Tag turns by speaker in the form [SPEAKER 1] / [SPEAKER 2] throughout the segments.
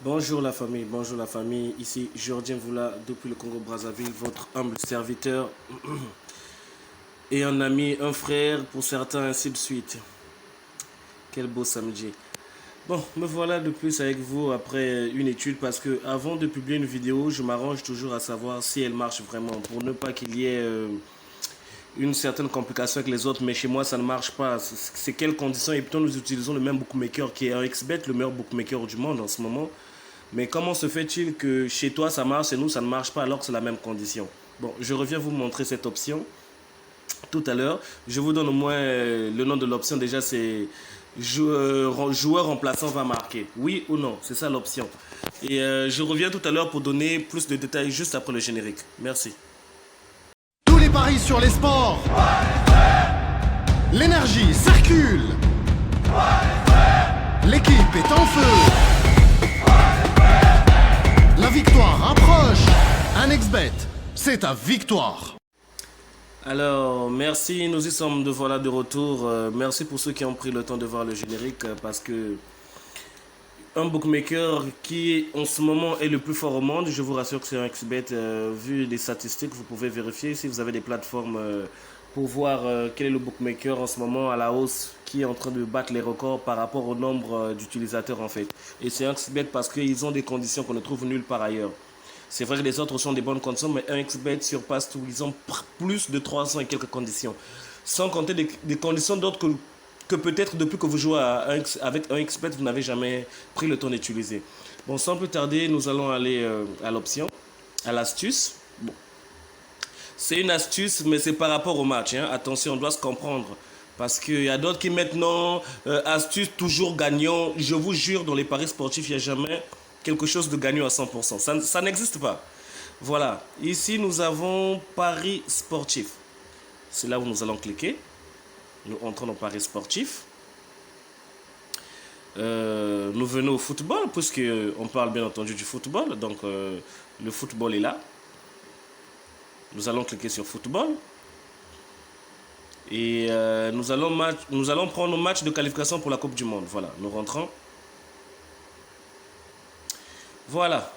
[SPEAKER 1] bonjour la famille, ici Jordan Voula depuis le Congo-Brazzaville, votre humble serviteur et un ami, un frère pour certains, ainsi de suite. Quel beau samedi. Bon, me voilà de plus avec vous après une étude parce que avant de publier une vidéo, je m'arrange toujours à savoir si elle marche vraiment pour ne pas qu'il y ait une certaine complication avec les autres, mais chez moi ça ne marche pas. C'est quelles conditions? Et pourtant nous utilisons le même bookmaker qui est un XBet, le meilleur bookmaker du monde en ce moment. Mais comment se fait-il que chez toi ça marche et nous ça ne marche pas alors que c'est la même condition? Bon, je reviens vous montrer cette option tout à l'heure. Je vous donne au moins le nom de l'option. Déjà, c'est joueur remplaçant va marquer. Oui ou non? C'est ça l'option. Et je reviens tout à l'heure pour donner plus de détails juste après le générique. Merci.
[SPEAKER 2] Tous les paris sur les sports. L'énergie circule. L'équipe est en feu. La victoire approche. Un XBet, c'est ta victoire.
[SPEAKER 1] Alors, merci, nous y sommes voilà de retour. Merci pour ceux qui ont pris le temps de voir le générique parce que un bookmaker qui en ce moment est le plus fort au monde, je vous rassure que c'est un XBet. Vu les statistiques, vous pouvez vérifier si vous avez des plateformes pour voir quel est le bookmaker en ce moment à la hausse qui est en train de battre les records par rapport au nombre d'utilisateurs en fait. Et c'est un XBet parce qu'ils ont des conditions qu'on ne trouve nulle part ailleurs. C'est vrai que les autres sont des bonnes conditions, mais un XBet surpasse tout. Ils ont plus de 300 et quelques conditions. Sans compter des conditions d'autres que peut-être depuis que vous jouez avec un XBet, vous n'avez jamais pris le temps d'utiliser. Bon, sans plus tarder, nous allons aller à l'option, à l'astuce. Bon. C'est une astuce, mais c'est par rapport au match. Hein. Attention, on doit se comprendre. Parce qu'il y a d'autres qui mettent non, astuce toujours gagnant. Je vous jure, dans les paris sportifs, il n'y a jamais quelque chose de gagnant à 100%. Ça n'existe pas. Voilà. Ici, nous avons paris sportif. C'est là où nous allons cliquer. Nous entrons dans paris sportif. Nous venons au football, puisqu'on parle bien entendu du football. Donc, le football est là. Nous allons cliquer sur football. Et nous allons prendre nos matchs de qualification pour la Coupe du Monde. Voilà, nous rentrons. Voilà.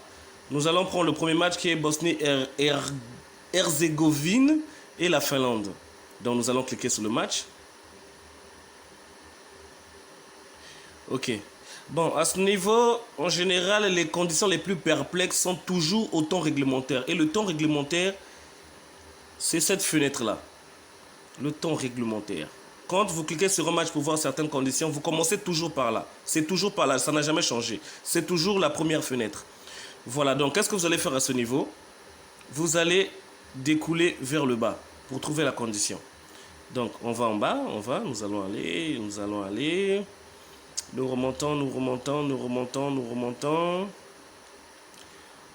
[SPEAKER 1] Nous allons prendre le premier match qui est Bosnie-Herzégovine et la Finlande. Donc nous allons cliquer sur le match. Ok. Bon, à ce niveau, en général, les conditions les plus perplexes sont toujours au temps réglementaire. Et le temps réglementaire, c'est cette fenêtre-là. Le temps réglementaire. Quand vous cliquez sur un match pour voir certaines conditions, vous commencez toujours par là. C'est toujours par là, ça n'a jamais changé. C'est toujours la première fenêtre. Voilà, donc qu'est-ce que vous allez faire à ce niveau? Vous allez découler vers le bas pour trouver la condition. Donc on va en bas, nous allons aller. Nous remontons.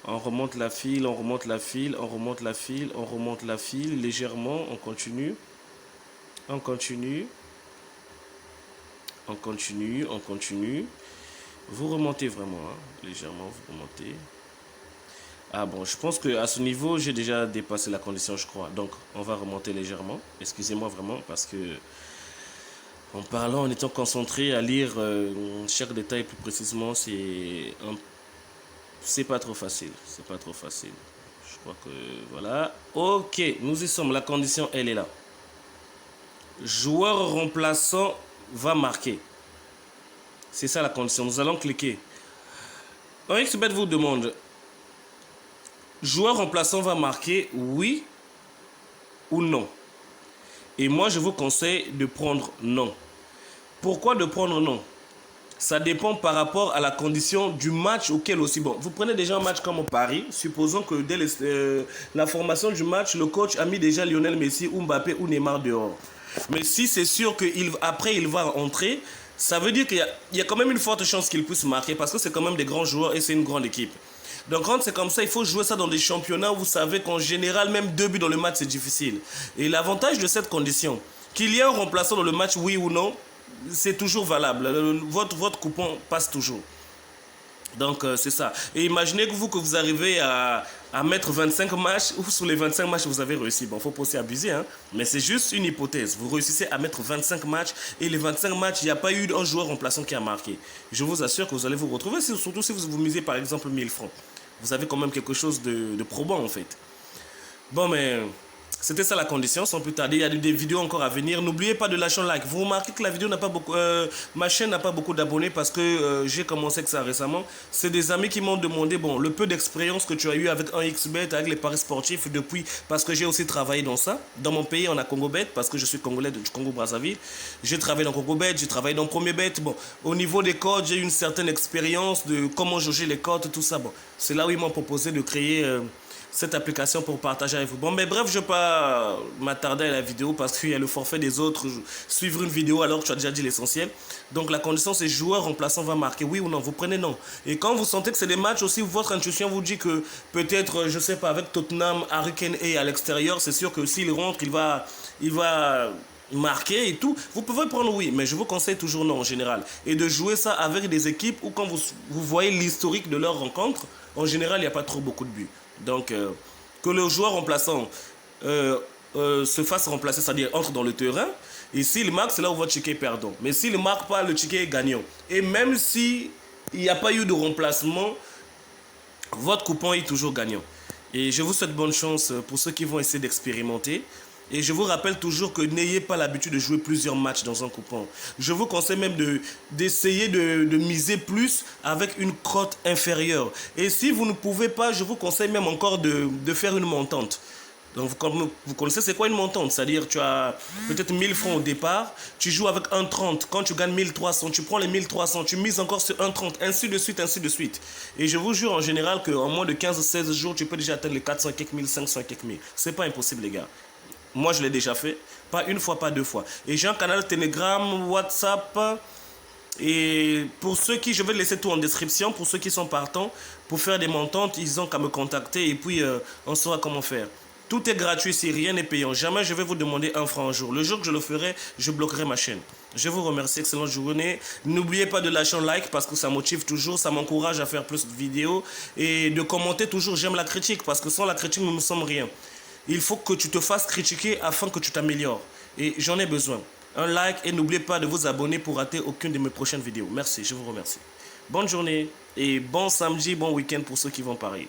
[SPEAKER 1] On remonte la file, légèrement, on continue. On continue. Vous remontez vraiment, hein, légèrement, vous remontez. Ah bon, je pense qu'à ce niveau, j'ai déjà dépassé la condition, je crois. Donc, on va remonter légèrement. Excusez-moi vraiment, parce que en parlant, en étant concentré à lire chaque détail plus précisément, c'est pas trop facile. Je crois que voilà. Ok, nous y sommes. La condition, elle est là. Joueur remplaçant va marquer. C'est ça la condition. Nous allons cliquer. Un XBet vous demande, joueur remplaçant va marquer oui ou non. Et moi, je vous conseille de prendre non. Pourquoi de prendre non? Ça dépend par rapport à la condition du match auquel aussi. Bon, vous prenez déjà un match comme au Paris. Supposons que dès la formation du match, le coach a mis déjà Lionel Messi ou Mbappé ou Neymar dehors. Mais si c'est sûr qu'après il va entrer, ça veut dire qu'il y a quand même une forte chance qu'il puisse marquer parce que c'est quand même des grands joueurs et c'est une grande équipe. Donc quand c'est comme ça, il faut jouer ça dans des championnats où vous savez qu'en général, même 2 buts dans le match, c'est difficile. Et l'avantage de cette condition, qu'il y ait un remplaçant dans le match, oui ou non, c'est toujours valable. Votre coupon passe toujours. Donc c'est ça. Et imaginez que vous arrivez à à mettre 25 matchs ou sur les 25 matchs vous avez réussi. Bon, il faut pas aussi abuser, hein, mais c'est juste une hypothèse. Vous réussissez à mettre 25 matchs et les 25 matchs, il n'y a pas eu un joueur remplaçant qui a marqué. Je vous assure que vous allez vous retrouver, surtout si vous misez par exemple 1000 francs. Vous avez quand même quelque chose de probant en fait. Bon, mais c'était ça la condition, sans plus tarder. Il y a des vidéos encore à venir. N'oubliez pas de lâcher un like. Vous remarquez que la vidéo n'a pas beaucoup, ma chaîne n'a pas beaucoup d'abonnés parce que j'ai commencé avec ça récemment. C'est des amis qui m'ont demandé, bon, le peu d'expérience que tu as eu avec un XBet, avec les paris sportifs depuis, parce que j'ai aussi travaillé dans ça. Dans mon pays, on a CongoBet, parce que je suis congolais du Congo-Brazzaville. J'ai travaillé dans CongoBet, j'ai travaillé dans PremierBet. Bon, au niveau des codes, j'ai une certaine expérience de comment jauger les codes, tout ça. Bon, c'est là où ils m'ont proposé de créer cette application pour partager avec vous. Bon, mais bref, je ne vais pas m'attarder à la vidéo parce qu'il y a le forfait des autres. Suivre une vidéo alors que tu as déjà dit l'essentiel. Donc la condition, c'est joueur remplaçant va marquer oui ou non. Vous prenez non. Et quand vous sentez que c'est des matchs aussi, votre intuition vous dit que peut-être, je ne sais pas, avec Tottenham, Harry Kane est à l'extérieur, c'est sûr que s'il rentre, il va marquer et tout. Vous pouvez prendre oui, mais je vous conseille toujours non en général. Et de jouer ça avec des équipes où quand vous voyez l'historique de leur rencontre, en général, il n'y a pas trop beaucoup de buts. Donc, que le joueur remplaçant se fasse remplacer, c'est-à-dire entre dans le terrain, et s'il marque, c'est là où votre ticket est perdant. Mais s'il ne marque pas, le ticket est gagnant. Et même s'il n'y a pas eu de remplacement, votre coupon est toujours gagnant. Et je vous souhaite bonne chance pour ceux qui vont essayer d'expérimenter. Et je vous rappelle toujours que n'ayez pas l'habitude de jouer plusieurs matchs dans un coupon. Je vous conseille même d'essayer de miser plus avec une cote inférieure. Et si vous ne pouvez pas, je vous conseille même encore de faire une montante. Donc vous connaissez c'est quoi une montante? C'est-à-dire tu as peut-être 1000 francs au départ, tu joues avec 1,30. Quand tu gagnes 1300, tu prends les 1300, tu mises encore sur 1,30, ainsi de suite, ainsi de suite. Et je vous jure en général qu'en moins de 15-16 jours, tu peux déjà atteindre les 400 quelques mille, 500 quelques mille. C'est pas impossible les gars. Moi, je l'ai déjà fait. Pas une fois, pas deux fois. Et j'ai un canal Telegram, WhatsApp. Et pour ceux qui... Je vais laisser tout en description. Pour ceux qui sont partants, pour faire des montantes, ils ont qu'à me contacter. Et puis, on saura comment faire. Tout est gratuit ici, rien n'est payant. Jamais je vais vous demander 1 franc un jour. Le jour que je le ferai, je bloquerai ma chaîne. Je vous remercie, excellente journée. N'oubliez pas de lâcher un like parce que ça motive toujours, ça m'encourage à faire plus de vidéos. Et de commenter toujours, j'aime la critique parce que sans la critique, nous ne sommes rien. Il faut que tu te fasses critiquer afin que tu t'améliores. Et j'en ai besoin. Un like et n'oubliez pas de vous abonner pour rater aucune de mes prochaines vidéos. Merci, je vous remercie. Bonne journée et bon samedi, bon week-end pour ceux qui vont parier.